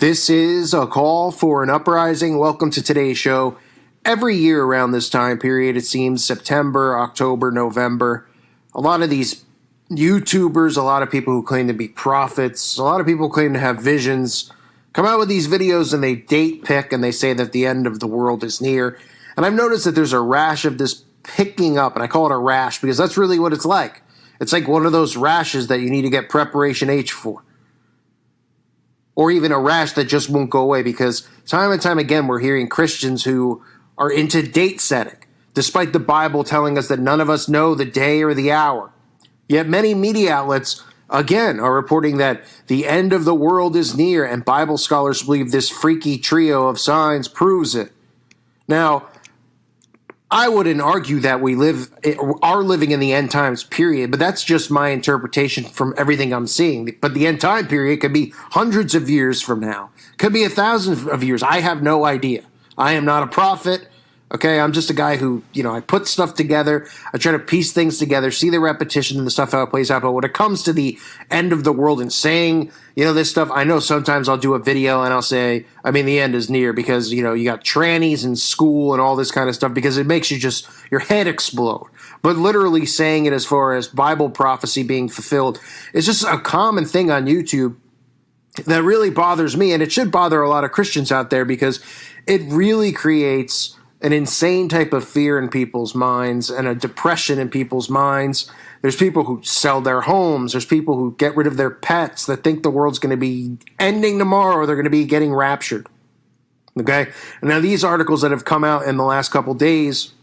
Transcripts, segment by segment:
This is a call for an uprising. Welcome to today's show. Every year around this time period, it seems September, October, November, a lot of these YouTubers, a lot of people who claim to be prophets, a lot of people who claim to have visions, come out with these videos and they date pick and they say that the end of the world is near. And I've noticed that there's a rash of this picking up, and I call it a rash because that's really what it's like. It's like one of those rashes that you need to get preparation H for. Or even a rash that just won't go away, because time and time again we're hearing Christians who are into date setting, despite the Bible telling us that none of us know the day or the hour. Yet many media outlets, again, are reporting that the end of the world is near, and Bible scholars believe this freaky trio of signs proves it. Now, I wouldn't argue that we are living in the end times period, but that's just my interpretation from everything I'm seeing. But the end time period could be hundreds of years from now. Could be 1,000 of years. I have no idea. I am not a prophet. Okay, I'm just a guy who, I put stuff together. I try to piece things together, see the repetition and the stuff how it plays out. But when it comes to the end of the world and saying, this stuff, I know sometimes I'll do a video and I'll say, the end is near because, you got trannies in school and all this kind of stuff because it makes your head explode. But literally saying it as far as Bible prophecy being fulfilled is just a common thing on YouTube that really bothers me. And it should bother a lot of Christians out there because it really creates an insane type of fear in people's minds and a depression in people's minds. There's people who sell their homes. There's people who get rid of their pets that think the world's going to be ending tomorrow or they're going to be getting raptured. Okay? And now these articles that have come out in the last couple days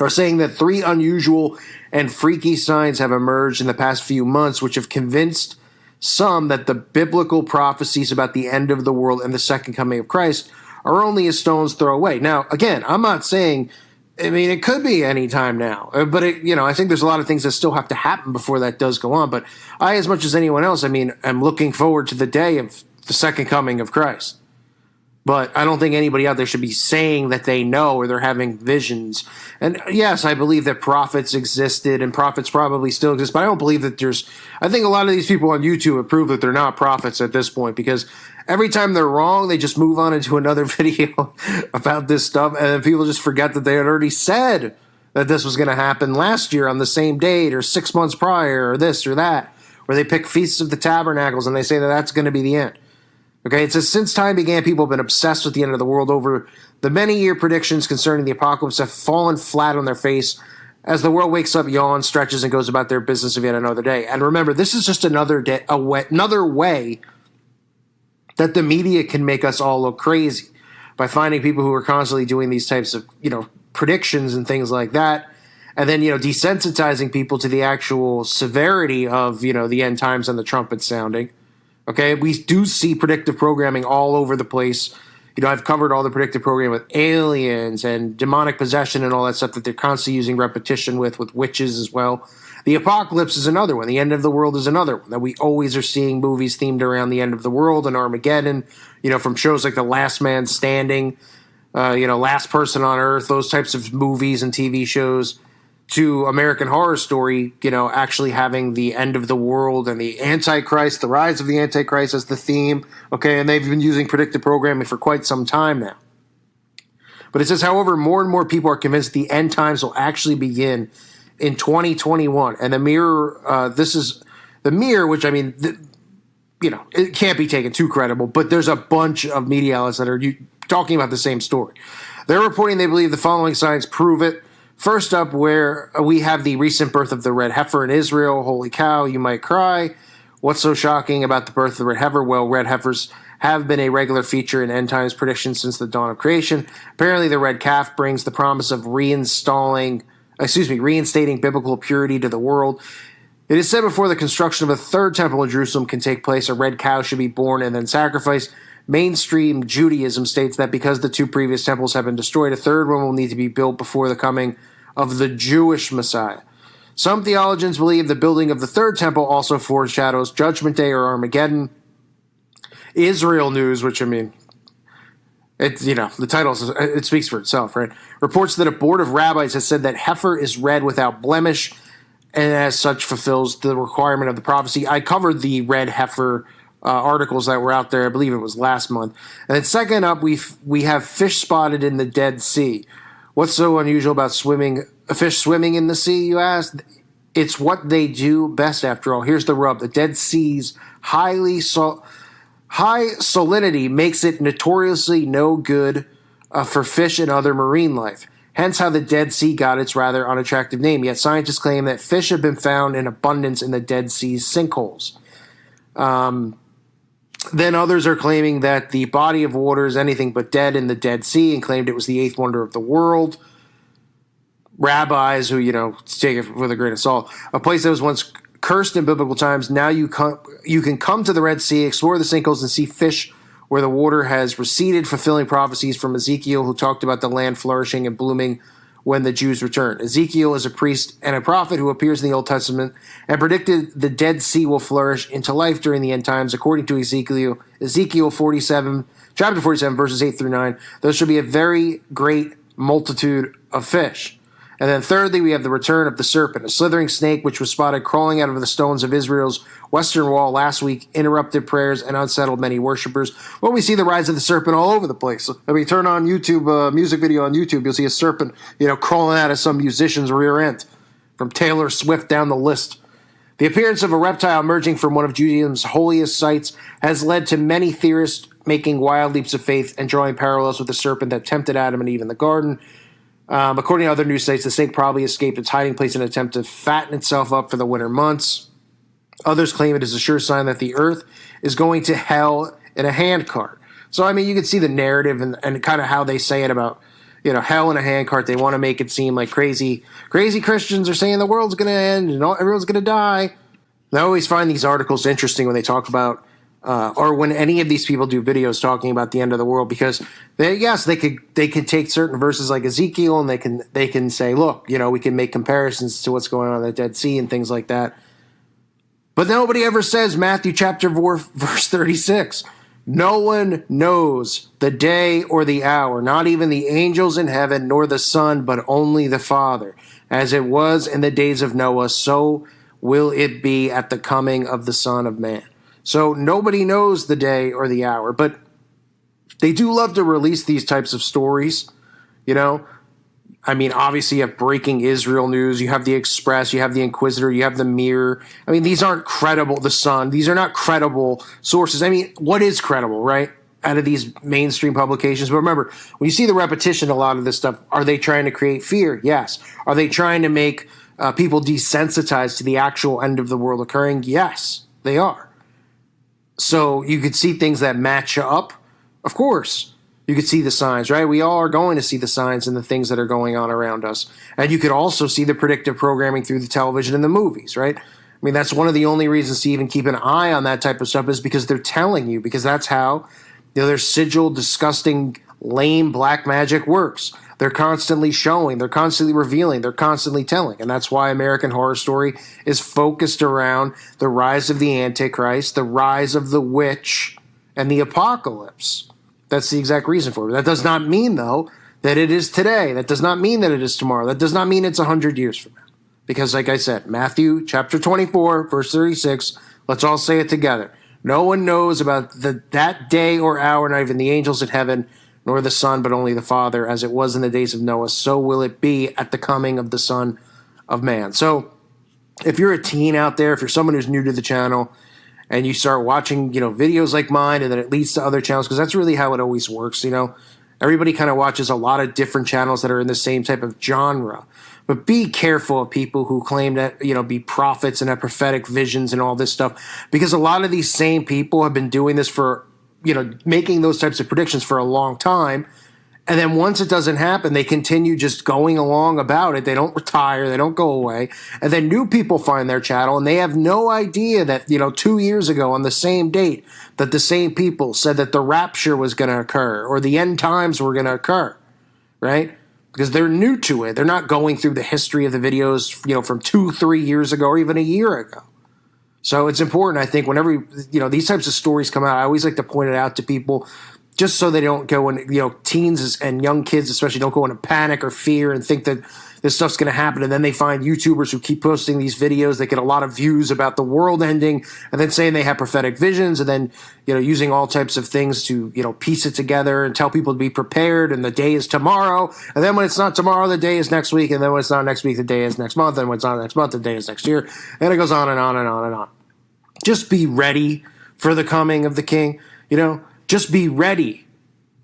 are saying that 3 unusual and freaky signs have emerged in the past few months, which have convinced some that the biblical prophecies about the end of the world and the second coming of Christ are only a stone's throw away. Now, again, I'm not saying, it could be any time now, but I think there's a lot of things that still have to happen before that does go on. But I, as much as anyone else, I'm looking forward to the day of the second coming of Christ. But I don't think anybody out there should be saying that they know or they're having visions. And yes, I believe that prophets existed and prophets probably still exist, but I don't believe that I think a lot of these people on YouTube have proved that they're not prophets at this point because every time they're wrong, they just move on into another video about this stuff, and then people just forget that they had already said that this was going to happen last year on the same date or 6 months prior or this or that, where they pick Feasts of the Tabernacles and they say that that's going to be the end. Okay, it says, since time began, people have been obsessed with the end of the world. Over the many-year predictions concerning the apocalypse have fallen flat on their face as the world wakes up, yawns, stretches, and goes about their business of yet another day. And remember, this is just another way that the media can make us all look crazy by finding people who are constantly doing these types of, predictions and things like that. And then, desensitizing people to the actual severity of, the end times and the trumpet sounding. Okay, we do see predictive programming all over the place. I've covered all the predictive programming with aliens and demonic possession and all that stuff that they're constantly using repetition with witches as well. The apocalypse is another one. The end of the world is another one that we always are seeing movies themed around the end of the world and Armageddon, from shows like The Last Man Standing, Last Person on Earth, those types of movies and TV shows, to American Horror Story, actually having the end of the world and the Antichrist, the rise of the Antichrist as the theme. Okay, and they've been using predictive programming for quite some time now. But it says, however, more and more people are convinced the end times will actually begin in 2021. And the Mirror, this is the Mirror, which it can't be taken too credible, but there's a bunch of media outlets that are talking about the same story. They're reporting they believe the following signs prove it. First up, where we have the recent birth of the red heifer in Israel. Holy cow, you might cry. What's so shocking about the birth of the red heifer? Well, red heifers have been a regular feature in end times predictions since the dawn of creation. Apparently, the red calf brings the promise of reinstating biblical purity to the world. It is said before the construction of a third temple in Jerusalem can take place, a red cow should be born and then sacrificed. Mainstream Judaism states that because the 2 previous temples have been destroyed, a third one will need to be built before the coming of the Jewish Messiah. Some theologians believe the building of the third temple also foreshadows Judgment Day or Armageddon. Israel News, which it's, the title, it speaks for itself, right? Reports that a board of rabbis has said that heifer is red without blemish and as such fulfills the requirement of the prophecy. I covered the red heifer articles that were out there. I believe it was last month. And then second up, we have fish spotted in the Dead Sea. What's so unusual about fish swimming in the sea, you ask? It's what they do best, after all. Here's the rub. The Dead Sea's high salinity makes it notoriously no good for fish and other marine life. Hence how the Dead Sea got its rather unattractive name. Yet scientists claim that fish have been found in abundance in the Dead Sea's sinkholes. Then others are claiming that the body of water is anything but dead in the Dead Sea and claimed it was the eighth wonder of the world. Rabbis who, take it with a grain of salt. A place that was once cursed in biblical times, now you can come to the Red Sea, explore the sinkholes, and see fish where the water has receded, fulfilling prophecies from Ezekiel, who talked about the land flourishing and blooming when the Jews return. Ezekiel is a priest and a prophet who appears in the Old Testament and predicted the Dead Sea will flourish into life during the end times. According to Ezekiel 47, chapter 47, verses 8 through 9, there shall be a very great multitude of fish. And then thirdly, we have the return of the serpent, a slithering snake which was spotted crawling out of the stones of Israel's western wall last week, interrupted prayers and unsettled many worshipers. Well, we see the rise of the serpent all over the place. I mean, turn on YouTube, music video on YouTube, you'll see a serpent, crawling out of some musician's rear end, from Taylor Swift down the list. The appearance of a reptile emerging from one of Judaism's holiest sites has led to many theorists making wild leaps of faith and drawing parallels with the serpent that tempted Adam and Eve in the garden. According to other news sites, the snake probably escaped its hiding place in an attempt to fatten itself up for the winter months. Others claim it is a sure sign that the earth is going to hell in a handcart. So, I mean, you can see the narrative and kind of how they say it about, hell in a handcart. They want to make it seem like crazy Christians are saying the world's going to end and everyone's going to die. And I always find these articles interesting when they talk about or when any of these people do videos talking about the end of the world, because they could take certain verses like Ezekiel and they can say, look, we can make comparisons to what's going on in the Dead Sea and things like that. But nobody ever says Matthew chapter 4, verse 36. No one knows the day or the hour, not even the angels in heaven, nor the Son, but only the Father. As it was in the days of Noah, so will it be at the coming of the Son of Man. So nobody knows the day or the hour, but they do love to release these types of stories, I mean, obviously you have Breaking Israel News, you have the Express, you have the Inquisitor, you have the Mirror. I mean, these aren't credible, the Sun, these are not credible sources. I mean, what is credible, right, out of these mainstream publications? But remember, when you see the repetition, a lot of this stuff, are they trying to create fear? Yes. Are they trying to make people desensitized to the actual end of the world occurring? Yes, they are. So you could see things that match up. Of course, you could see the signs, right? We all are going to see the signs and the things that are going on around us. And you could also see the predictive programming through the television and the movies, right? I mean, that's one of the only reasons to even keep an eye on that type of stuff, is because they're telling you, because that's how their sigil, disgusting, lame black magic works. They're constantly showing, they're constantly revealing, they're constantly telling. And that's why American Horror Story is focused around the rise of the Antichrist, the rise of the witch, and the apocalypse. That's the exact reason for it. That does not mean, though, that it is today. That does not mean that it is tomorrow. That does not mean it's 100 years from now. Because, like I said, Matthew chapter 24, verse 36, let's all say it together. No one knows about that day or hour, not even the angels in heaven, nor the Son, but only the Father. As it was in the days of Noah, so will it be at the coming of the Son of Man. So if you're a teen out there, if you're someone who's new to the channel, and you start watching, videos like mine, and then it leads to other channels, because that's really how it always works, Everybody kind of watches a lot of different channels that are in the same type of genre. But be careful of people who claim to, be prophets and have prophetic visions and all this stuff, because a lot of these same people have been doing this for, making those types of predictions for a long time. And then once it doesn't happen, they continue just going along about it. They don't retire. They don't go away. And then new people find their channel, and they have no idea that, 2 years ago on the same date, that the same people said that the rapture was going to occur or the end times were going to occur, right? Because they're new to it. They're not going through the history of the videos, from 2-3 years ago or even a year ago. So it's important, I think, whenever, these types of stories come out, I always like to point it out to people, just so they don't go in, teens and young kids especially don't go into panic or fear and think that this stuff's going to happen. And then they find YouTubers who keep posting these videos that get a lot of views about the world ending and then saying they have prophetic visions and then, using all types of things to, piece it together and tell people to be prepared and the day is tomorrow. And then when it's not tomorrow, the day is next week. And then when it's not next week, the day is next month. And when it's not next month, the day is next year. And it goes on and on and on and on. Just be ready for the coming of the King. Just be ready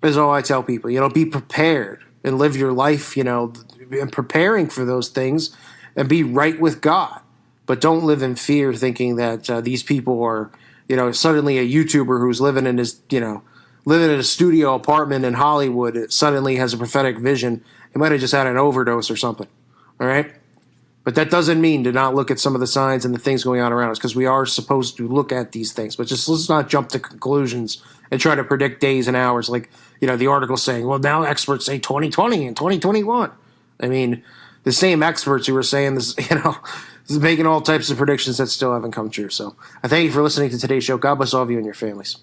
is all I tell people. Be prepared and live your life, and preparing for those things and be right with God. But don't live in fear thinking that these people are, suddenly a YouTuber who's living in a studio apartment in Hollywood suddenly has a prophetic vision. He might have just had an overdose or something. All right? But that doesn't mean to not look at some of the signs and the things going on around us, because we are supposed to look at these things. But just let's not jump to conclusions and try to predict days and hours like, the article saying, well, now experts say 2020 and 2021. I mean, the same experts who were saying this, making all types of predictions that still haven't come true. So I thank you for listening to today's show. God bless all of you and your families.